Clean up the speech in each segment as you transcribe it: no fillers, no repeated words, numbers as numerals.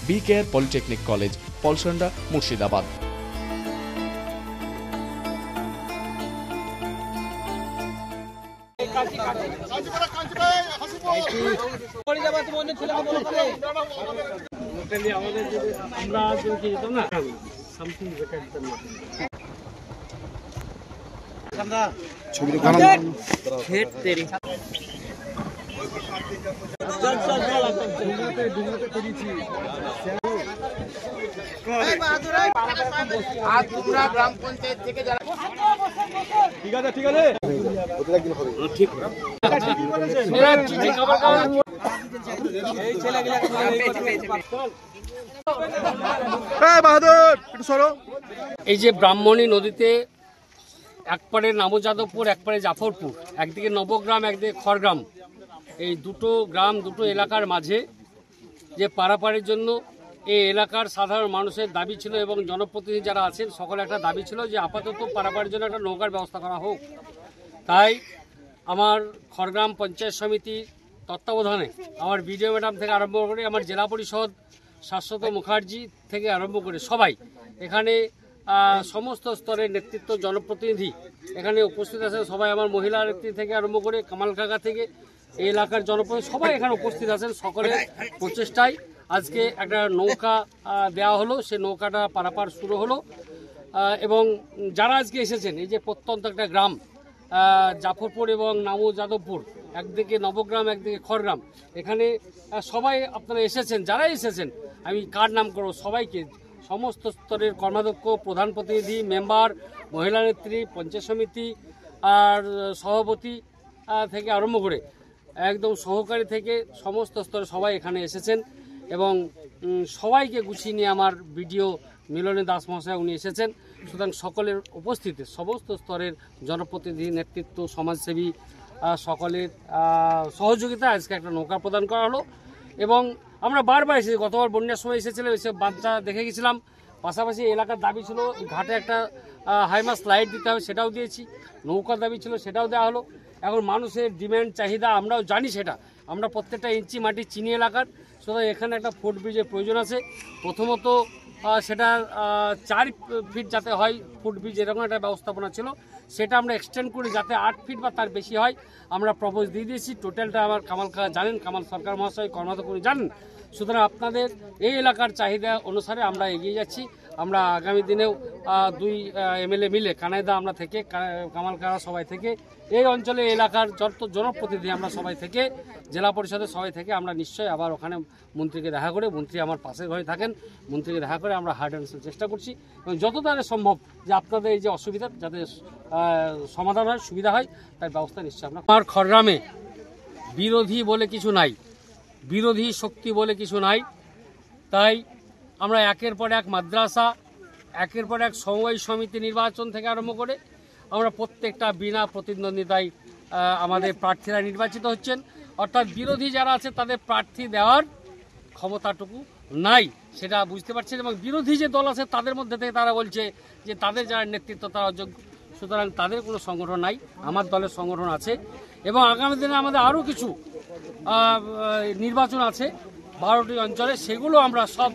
BKR polytechnic college, Palsanda, Murshidabad. এই যে ব্রাহ্মণী নদীতে একপারে নবযাদবপুর, একপারে জাফরপুর, একদিকে নবগ্রাম, একদিকে খড়গ্রাম, এই দুটো গ্রাম, দুটো এলাকার মাঝে যে পারাপারের জন্য এই এলাকার সাধারণ মানুষের দাবি ছিল এবং জনপ্রতিনিধি যারা আছেন সকলে একটা দাবি ছিল যে আপাতত পারাপারের জন্য একটা নৌকার ব্যবস্থা করা হোক। তাই আমার খড়গ্রাম পঞ্চায়েত সমিতি তত্ত্বাবধানে আমার বিডিও ম্যাডাম থেকে আরম্ভ করে আমার জেলা পরিষদ শাশ্বত মুখার্জি থেকে আরম্ভ করে সবাই এখানে সমস্ত স্তরের নেতৃত্ব, জনপ্রতিনিধি এখানে উপস্থিত আছেন। সবাই আমার মহিলা নেতৃত্ব থেকে আরম্ভ করে কামাল কাকা থেকে এই এলাকার জনপ্রতিনিধি সবাই এখানে উপস্থিত আছেন। সকলের প্রচেষ্টায় আজকে একটা নৌকা দেওয়া হলো, সে নৌকাটা পারাপার শুরু হলো। এবং যারা আজকে এসেছেন, এই যে প্রত্যন্ত একটা গ্রাম জাফরপুর এবং নবযাদবপুর, একদিকে নবগ্রাম, একদিকে খড়গ্রাম, এখানে সবাই আপনারা এসেছেন। যারা এসেছেন আমি কার নাম করব, সবাইকে, সমস্ত স্তরের কর্মাধ্যক্ষ, প্রধান প্রতিনিধি, মেম্বার, মহিলা নেত্রী, পঞ্চায়েত সমিতি আর সভাপতি থেকে আরম্ভ করে একদম সহকারী থেকে সমস্ত স্তরে সবাই এখানে এসেছেন। এবং সবাইকে গুছিয়ে নিয়ে আমার বিডিও মিলনী দাস মহাশয় উনি এসেছেন। সুতরাং সকলের উপস্থিতি, সমস্ত স্তরের জনপ্রতিনিধি, নেতৃত্ব, সমাজসেবী সকলের সহযোগিতা আজকে একটা নৌকা প্রদান করা হলো। এবং আমরা বারবার এসেছি, গতবার বন্যার সময় এসেছিলাম, এসে বাচ্চা দেখে গেছিলাম। পাশাপাশি এলাকার দাবি ছিল ঘাটে একটা হাইমাস লাইট দিতে হবে, সেটাও দিয়েছি। নৌকার দাবি ছিল, সেটাও দেওয়া হলো। এখন মানুষের ডিম্যান্ড, চাহিদা আমরাও জানি, সেটা আমরা প্রত্যেকটা ইঞ্চি মাটি চিনি এলাকার। সুতরাং এখানে একটা ফুট ব্রিজের প্রয়োজন আছে। প্রথমত সেটা 4 ফিট যাতে হয় ফুট ব্রিজ, এরকম একটা ব্যবস্থাপনা ছিল। সেটা আমরা এক্সটেন্ড করি যাতে 8 ফিট বা তার বেশি হয়। আমরা প্রপোজ দিয়ে দিয়েছি। টোটালটা আমার কামাল জানেন, কামাল সরকার মহাশয় কর্মাধ্যক্ষ জানেন। সুতরাং আপনাদের এই এলাকার চাহিদা অনুসারে আমরা এগিয়ে যাচ্ছি। আমরা আগামী দিনেও 2 এমএলএ মিলে কানাইদা আমরা থেকে, কামাল কারা সবাই থেকে, এই অঞ্চলে এলাকার যত জনপ্রতিনিধি আমরা সবাই থেকে, জেলা পরিষদের সবাই থেকে আমরা নিশ্চয়ই আবার ওখানে মন্ত্রীকে দেখা করে, মন্ত্রী আমার পাশের ঘরে থাকেন, মন্ত্রীকে দেখা করে আমরা হার্ড অ্যান্ড চেষ্টা করছি এবং যত তাদের সম্ভব যে আপনাদের এই যে অসুবিধা যাতে সমাধান হয়, সুবিধা হয়, তার ব্যবস্থা নিশ্চয়ই আমরা। আমার খড়গ্রামে বিরোধী বলে কিছু নাই, বিরোধী শক্তি বলে কিছু নাই। তাই আমরা একের পর এক মাদ্রাসা, একের পর এক সমবায় সমিতি নির্বাচন থেকে আরম্ভ করে আমরা প্রত্যেকটা বিনা প্রতিদ্বন্দ্বিতায় আমাদের প্রার্থীরা নির্বাচিত হচ্ছেন। অর্থাৎ বিরোধী যারা আছে তাদের প্রার্থী দেওয়ার ক্ষমতাটুকু নাই, সেটা বুঝতে পারছেন। এবং বিরোধী যে দল আছে তাদের মধ্যে থেকে তারা বলছে যে তাদের যারা নেতৃত্ব তারা অযোগ্য। সুতরাং তাদের কোনো সংগঠন নাই, আমার দলের সংগঠন আছে। এবং আগামী দিনে আমাদের আরও কিছু নির্বাচন আছে 12টি অঞ্চলে, সেগুলো আমরা সব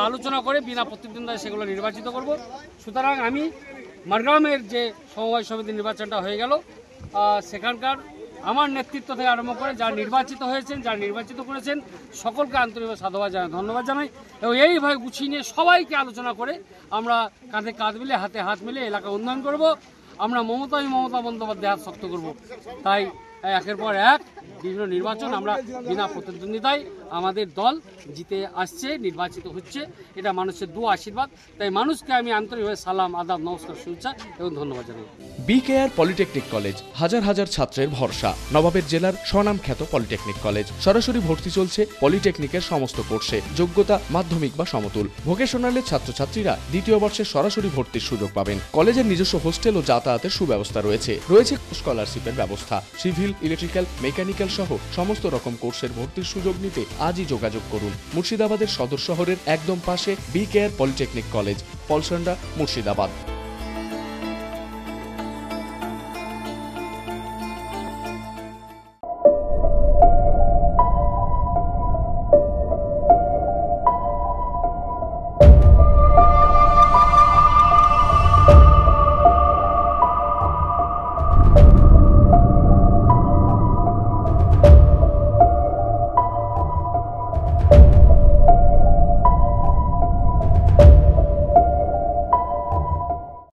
আলোচনা করে বিনা প্রতিদ্বন্দ্বিতায় সেগুলো নির্বাচিত করব। সুতরাং আমি মারগ্রামের যে সমবায় সমিতি নির্বাচনটা হয়ে গেল, সেখানকার আমার নেতৃত্ব থেকে আরম্ভ করে যারা নির্বাচিত হয়েছেন, যারা নির্বাচিত করেছেন, সকলকে আন্তরিকভাবে সাধুবাদ জানাই, ধন্যবাদ জানাই। এবং এইভাবে গুছিয়ে নিয়ে সবাইকে আলোচনা করে আমরা কাঁধে কাঁধ মিলে, হাতে হাত মিলে এলাকা উন্নয়ন করব। আমরা মমতা বন্দ্যোপাধ্যায় হাত শক্ত করব। তাই একের পর এক বিভিন্ন নির্বাচন আমরা বিনা প্রতিদ্বন্দ্বিতায় আমাদের দল জিতে আসছে, নির্বাচিত হচ্ছে। এটা মানুষের দু আশীর্বাদ। তাই মানুষকে আমি আন্তরিকভাবে সালাম, আদাব, নমস্কার, শুভেচ্ছা এবং ধন্যবাদ জানাই। BKR পলিটেকনিক কলেজ, হাজার হাজার ছাত্রের ভরসা। নবাবের জেলার স্বনামখ্যাত পলিটেকনিক কলেজ। সরাসরি ভর্তি চলছে পলিটেকনিকের সমস্ত কোর্সে। যোগ্যতা মাধ্যমিক বা সমতুল। ভোকেশনালের ছাত্রছাত্রীরা 2য় বর্ষে সরাসরি ভর্তির সুযোগ পাবেন। কলেজের নিজস্ব হোস্টেল ও যাতায়াতের সুব্যবস্থা রয়েছে। স্কলারশিপের ব্যবস্থা। সিভিল, ইলেকট্রিক্যাল, মেকানিক্যাল সহ সমস্ত রকম কোর্সের ভর্তির সুযোগ নিতে আজই যোগাযোগ করুন। মুর্শিদাবাদের সদর শহরের একদম পাশে BKR polytechnic college, Palsanda, Murshidabad.